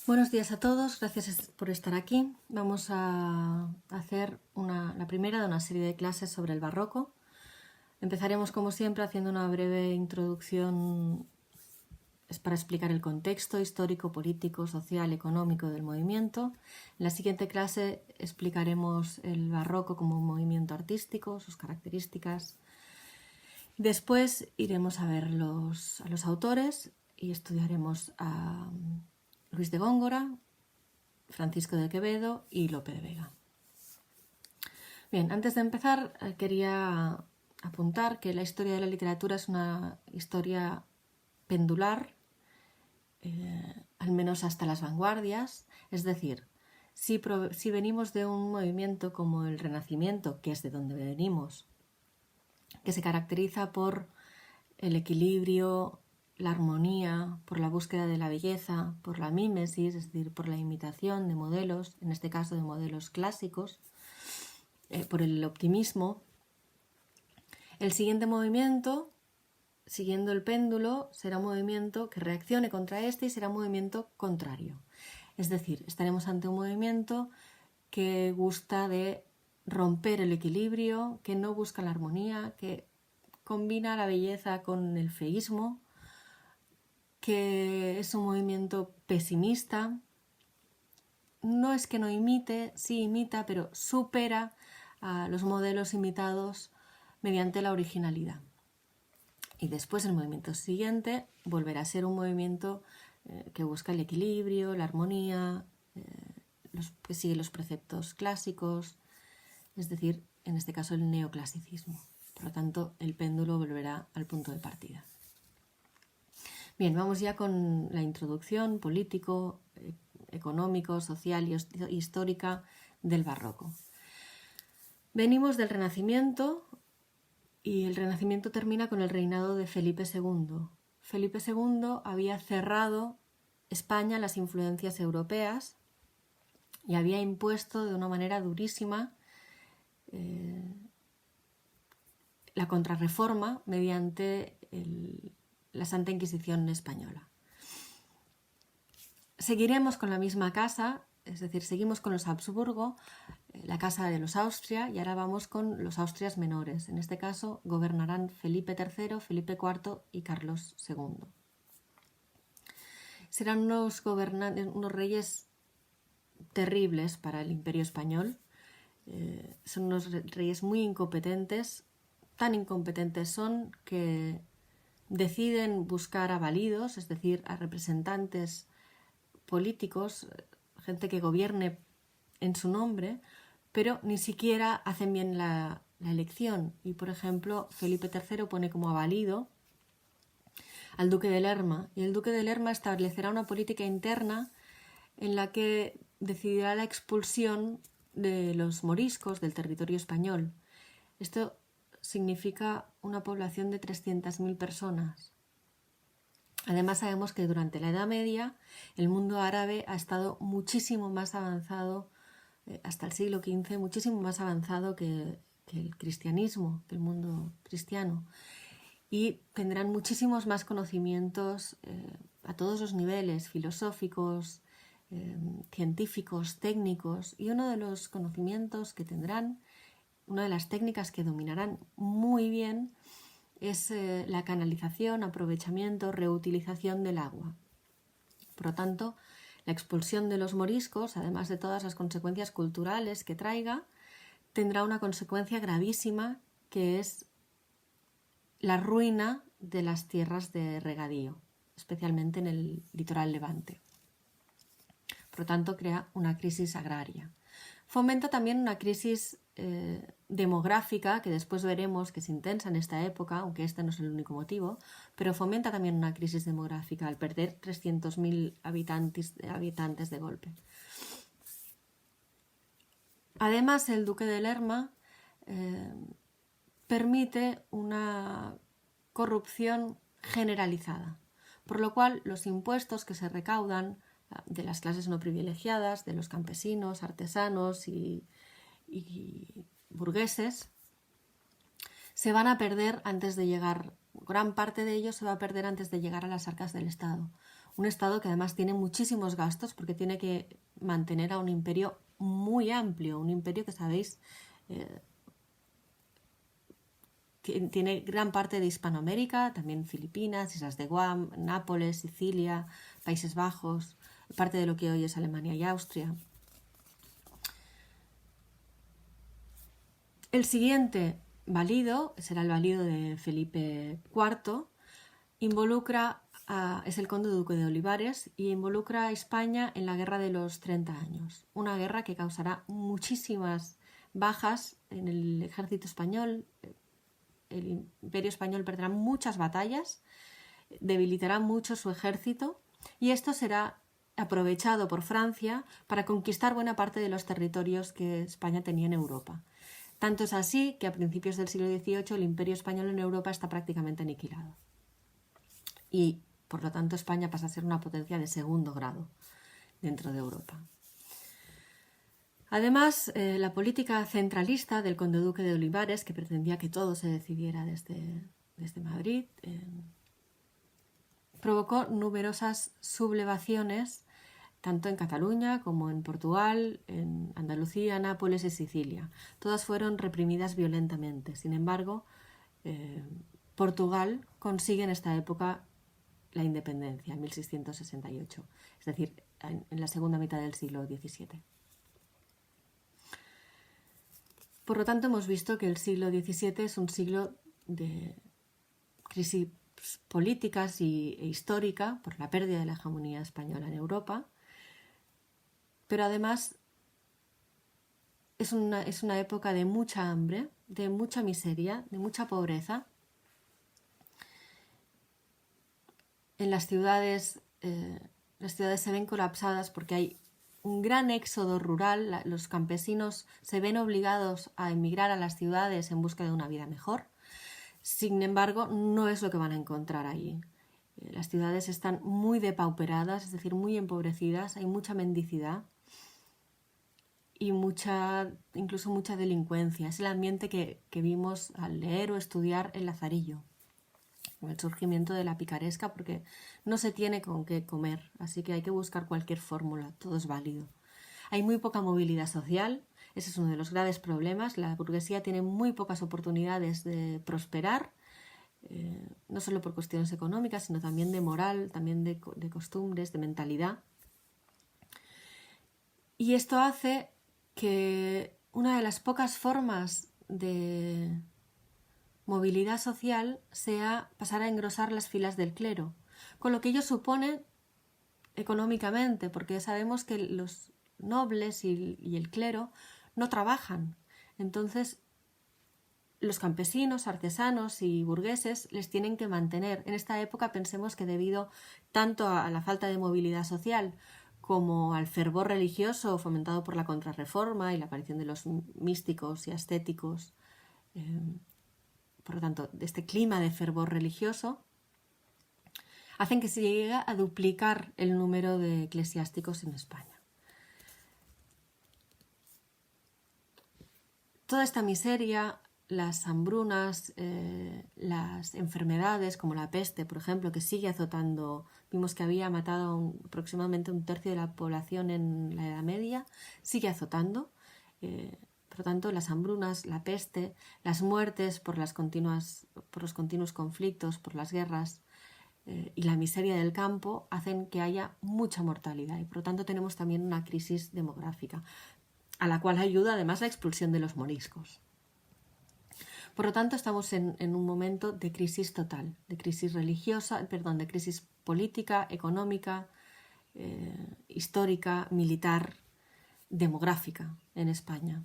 Buenos días a todos, gracias por estar aquí. Vamos a hacer la primera de una serie de clases sobre el barroco. Empezaremos como siempre haciendo una breve introducción para explicar el contexto histórico, político, social, económico del movimiento. En la siguiente clase explicaremos el barroco como un movimiento artístico, sus características. Después iremos a ver a los autores y estudiaremos a Luis de Góngora, Francisco de Quevedo y Lope de Vega. Bien, antes de empezar quería apuntar que la historia de la literatura es una historia pendular, al menos hasta las vanguardias. Es decir, si venimos de un movimiento como el Renacimiento, que es de donde venimos, que se caracteriza por el equilibrio, la armonía, por la búsqueda de la belleza, por la mímesis, es decir, por la imitación de modelos, en este caso de modelos clásicos, por el optimismo. El siguiente movimiento, siguiendo el péndulo, será un movimiento que reaccione contra este y será un movimiento contrario. Es decir, estaremos ante un movimiento que gusta de romper el equilibrio, que no busca la armonía, que combina la belleza con el feísmo, que es un movimiento pesimista. No es que no imite, sí imita, pero supera a los modelos imitados mediante la originalidad. Y después el movimiento siguiente volverá a ser un movimiento que busca el equilibrio, la armonía, que sigue los preceptos clásicos, es decir, en este caso el neoclasicismo. Por lo tanto, el péndulo volverá al punto de partida. Bien, vamos ya con la introducción político, económico, social y histórica del barroco. Venimos del Renacimiento y el Renacimiento termina con el reinado de Felipe II. Felipe II había cerrado España a las influencias europeas y había impuesto de una manera durísima la contrarreforma mediante la Santa Inquisición española. Seguiremos con la misma casa, es decir, seguimos con los Habsburgo, la casa de los Austria, y ahora vamos con los Austrias menores. En este caso gobernarán Felipe III, Felipe IV y Carlos II. Serán unos reyes terribles para el Imperio español. Son unos reyes muy incompetentes, tan incompetentes son que deciden buscar a validos, es decir, a representantes políticos, gente que gobierne en su nombre, pero ni siquiera hacen bien la elección. Y, por ejemplo, Felipe III pone como avalido al duque de Lerma, y el duque de Lerma establecerá una política interna en la que decidirá la expulsión de los moriscos del territorio español. Esto significa una población de 300.000 personas. Además, sabemos que durante la Edad Media el mundo árabe ha estado muchísimo más avanzado, hasta el siglo XV, muchísimo más avanzado que el cristianismo, que el mundo cristiano. Y tendrán muchísimos más conocimientos a todos los niveles, filosóficos, científicos, técnicos. Y uno de los conocimientos que tendrán, una de las técnicas que dominarán muy bien, es la canalización, aprovechamiento, reutilización del agua. Por lo tanto, la expulsión de los moriscos, además de todas las consecuencias culturales que traiga, tendrá una consecuencia gravísima, que es la ruina de las tierras de regadío, especialmente en el litoral levante. Por lo tanto, crea una crisis agraria. Fomenta también una crisis demográfica, que después veremos que es intensa en esta época, aunque este no es el único motivo, pero fomenta también una crisis demográfica al perder 300.000 habitantes de golpe. Además, el duque de Lerma permite una corrupción generalizada, por lo cual los impuestos que se recaudan de las clases no privilegiadas, de los campesinos, artesanos y burgueses, se van a perder antes de llegar, gran parte de ellos se va a perder antes de llegar a las arcas del Estado. Un Estado que además tiene muchísimos gastos porque tiene que mantener a un imperio muy amplio, un imperio que sabéis tiene gran parte de Hispanoamérica, también Filipinas, Islas de Guam, Nápoles, Sicilia, Países Bajos, parte de lo que hoy es Alemania y Austria. El siguiente valido será el valido de Felipe IV, es el conde duque de Olivares y involucra a España en la Guerra de los 30 años, una guerra que causará muchísimas bajas en el ejército español. El imperio español perderá muchas batallas, debilitará mucho su ejército y esto será aprovechado por Francia para conquistar buena parte de los territorios que España tenía en Europa. Tanto es así que a principios del siglo XVIII el imperio español en Europa está prácticamente aniquilado. Y por lo tanto España pasa a ser una potencia de segundo grado dentro de Europa. Además, la política centralista del conde duque de Olivares, que pretendía que todo se decidiera desde Madrid, provocó numerosas sublevaciones tanto en Cataluña como en Portugal, en Andalucía, Nápoles y Sicilia. Todas fueron reprimidas violentamente. Sin embargo, Portugal consigue en esta época la independencia, en 1668, es decir, en la segunda mitad del siglo XVII. Por lo tanto, hemos visto que el siglo XVII es un siglo de crisis políticas e histórica por la pérdida de la hegemonía española en Europa, pero además es una época de mucha hambre, de mucha miseria, de mucha pobreza. En las ciudades se ven colapsadas porque hay un gran éxodo rural, los campesinos se ven obligados a emigrar a las ciudades en busca de una vida mejor. Sin embargo, no es lo que van a encontrar ahí. Las ciudades están muy depauperadas, es decir, muy empobrecidas, hay mucha mendicidad y incluso mucha delincuencia. Es el ambiente que vimos al leer o estudiar El Lazarillo, el surgimiento de la picaresca, porque no se tiene con qué comer, así que hay que buscar cualquier fórmula, todo es válido. Hay muy poca movilidad social, ese es uno de los graves problemas. La burguesía tiene muy pocas oportunidades de prosperar, no solo por cuestiones económicas, sino también de moral, también de costumbres, de mentalidad. Y esto hace que una de las pocas formas de movilidad social sea pasar a engrosar las filas del clero, con lo que ello supone económicamente, porque sabemos que los nobles y el clero no trabajan. Entonces, los campesinos, artesanos y burgueses les tienen que mantener. En esta época pensemos que debido tanto a la falta de movilidad social como al fervor religioso fomentado por la Contrarreforma y la aparición de los místicos y ascéticos, por lo tanto, de este clima de fervor religioso, hacen que se llegue a duplicar el número de eclesiásticos en España. Toda esta miseria, las hambrunas, las enfermedades como la peste, por ejemplo, que sigue azotando, vimos que había matado aproximadamente un tercio de la población en la Edad Media, sigue azotando. Por lo tanto, las hambrunas, la peste, las muertes por los continuos conflictos, por las guerras y la miseria del campo hacen que haya mucha mortalidad y por lo tanto tenemos también una crisis demográfica, a la cual ayuda además la expulsión de los moriscos. Por lo tanto, estamos en un momento de crisis total, de crisis de crisis política, económica, histórica, militar, demográfica en España.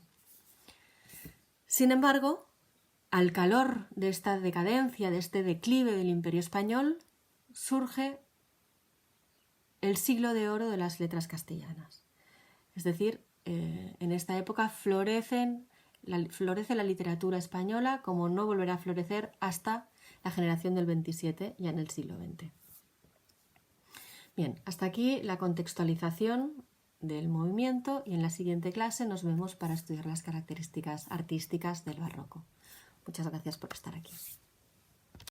Sin embargo, al calor de esta decadencia, de este declive del Imperio Español, surge el siglo de oro de las letras castellanas. Es decir, en esta época florece la literatura española como no volverá a florecer hasta la generación del 27, ya en el siglo XX. Bien, hasta aquí la contextualización del movimiento y en la siguiente clase nos vemos para estudiar las características artísticas del barroco. Muchas gracias por estar aquí.